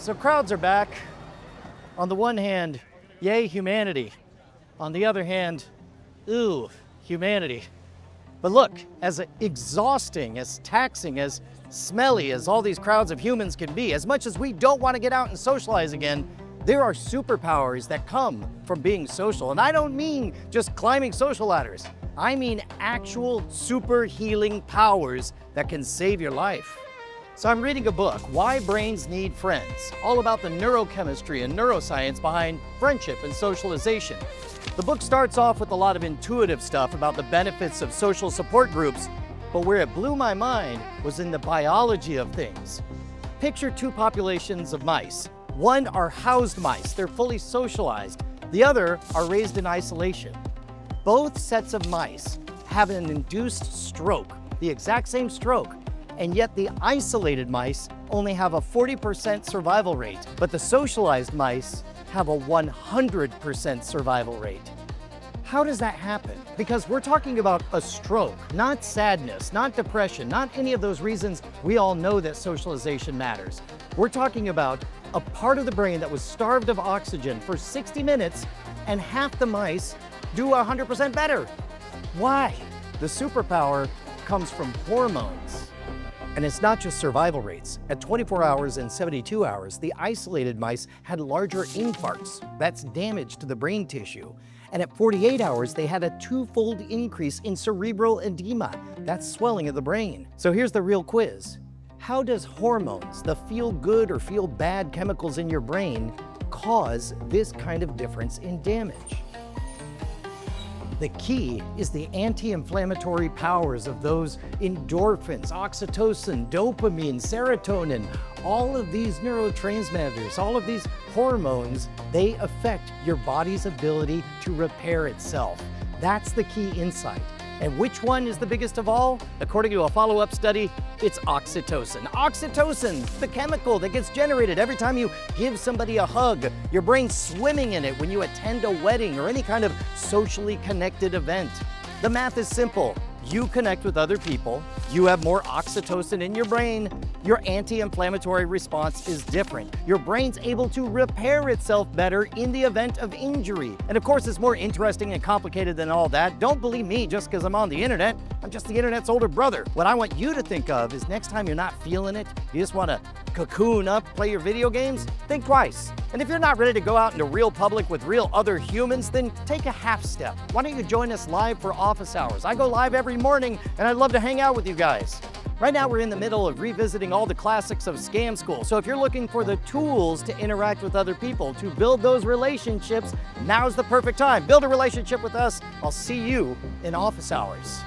So crowds are back. On the one hand, yay, humanity. On the other hand, ooh, humanity. But look, as exhausting, as taxing, as smelly as all these crowds of humans can be, as much as we don't want to get out and socialize again, there are superpowers that come from being social. And I don't mean just climbing social ladders. I mean actual super healing powers that can save your life. So I'm reading a book, Why Brains Need Friends, all about the neurochemistry and neuroscience behind friendship and socialization. The book starts off with a lot of intuitive stuff about the benefits of social support groups, but where it blew my mind was in the biology of things. Picture two populations of mice. One are housed mice, they're fully socialized. The other are raised in isolation. Both sets of mice have an induced stroke, the exact same stroke, and yet the isolated mice only have a 40% survival rate, but the socialized mice have a 100% survival rate. How does that happen? Because we're talking about a stroke, not sadness, not depression, not any of those reasons we all know that socialization matters. We're talking about a part of the brain that was starved of oxygen for 60 minutes and half the mice do 100% better. Why? The superpower comes from hormones. And it's not just survival rates. At 24 hours and 72 hours, the isolated mice had larger infarcts. That's damage to the brain tissue. And at 48 hours, they had a twofold increase in cerebral edema. That's swelling of the brain. So here's the real quiz. How does hormones, the feel good or feel bad chemicals in your brain, cause this kind of difference in damage? The key is the anti-inflammatory powers of those endorphins, oxytocin, dopamine, serotonin. All of these neurotransmitters, all of these hormones, they affect your body's ability to repair itself. That's the key insight. And which one is the biggest of all? According to a follow-up study, it's oxytocin. Oxytocin, the chemical that gets generated every time you give somebody a hug. Your brain's swimming in it when you attend a wedding or any kind of socially connected event. The math is simple. You connect with other people, you have more oxytocin in your brain, your anti-inflammatory response is different. Your brain's able to repair itself better in the event of injury. And of course, it's more interesting and complicated than all that. Don't believe me just because I'm on the internet. I'm just the internet's older brother. What I want you to think of is next time you're not feeling it, you just want to cocoon up, play your video games, think twice. And if you're not ready to go out into real public with real other humans, then take a half step. Why don't you join us live for office hours? I go live every morning and I'd love to hang out with you guys. Right now we're in the middle of revisiting all the classics of scam school. So if you're looking for the tools to interact with other people, to build those relationships, now's the perfect time. Build a relationship with us. I'll see you in office hours.